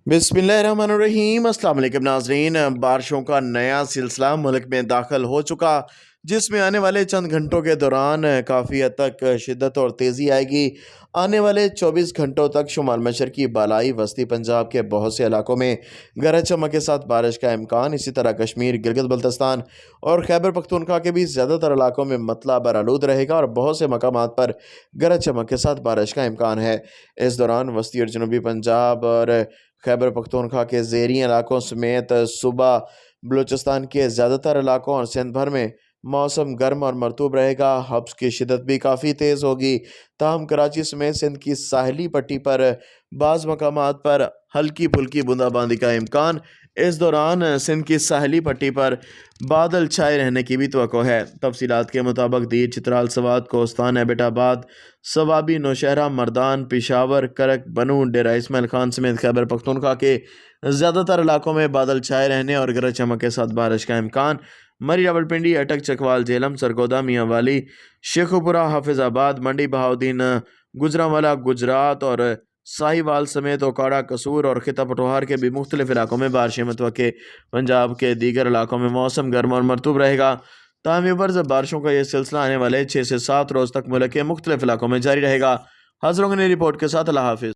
बिस्मिल्लाहिर्रहमानिर्रहीम। अस्सलाम वालेकुम नाज़रीन। बारिशों का नया सिलसिला मुल्क में दाखिल हो चुका, जिसमें आने वाले चंद घंटों के दौरान काफ़ी हद तक शिद्दत और तेज़ी आएगी। आने वाले 24 घंटों तक शुमाल मशरकी बालाई वस्ती पंजाब के बहुत से इलाकों में गरज चमक के साथ बारिश का इम्कान। इसी तरह कश्मीर, गिलगित बल्तिस्तान और खैबर पख्तूनख्वा के भी ज़्यादातर इलाकों में मतला बरालूद रहेगा और बहुत से मकामात पर गरज चमक के साथ बारिश का इम्कान है। इस दौरान वस्ती और जनूबी पंजाब और खैबर पख्तूनख्वा के ज़ेरी इलाकों समेत सूबा बलूचिस्तान के ज़्यादातर इलाकों और सिंध भर में मौसम गर्म और मरतूब रहेगा। हब्स की शिदत भी काफ़ी तेज़ होगी। ताहम कराची समेत सिंध की साहली पट्टी पर बाज़ मकामात पर हल्की फुल्की बूंदाबांदी का इम्कान। इस दौरान सिंध की साहली पट्टी पर बादल छाए रहने की भी तवक्को है। तफसीलात के मुताबिक दीर, चित्राल, सवात, कोस्तान, एबटाबाद, सवाबी, नौशहरा, मर्दान, पेशावर, करक, बनू, डेरा इस्माइल खान समेत खैबर पख्तूनख्वा के ज़्यादातर इलाकों में बादल छाए रहने और गरज चमक के साथ बारिश का इम्कान। मरी, रावलपिंडी, अटक, चकवाल, झेलम, सरगोदा, मियांवाली, शेखुपुरा, हाफिजाबाद, मंडी, बहाउद्दीन, गुजरांवाला, गुजरात और साहिवाल समेत ओकाड़ा, कसूर और खिता पटोहार के भी मुख्तलिफ इलाकों में बारिशें मुतवक्के। पंजाब के दीगर इलाकों में मौसम गर्म और मरतूब रहेगा। ताहम वर्ज बारिशों का यह सिलसिला आने वाले 6 से 7 रोज़ तक मुल्क के मुख्तलिफ इलाकों में जारी रहेगा। हाज़िर होंगे नई रिपोर्ट के साथ। अल्लाह हाफिज़।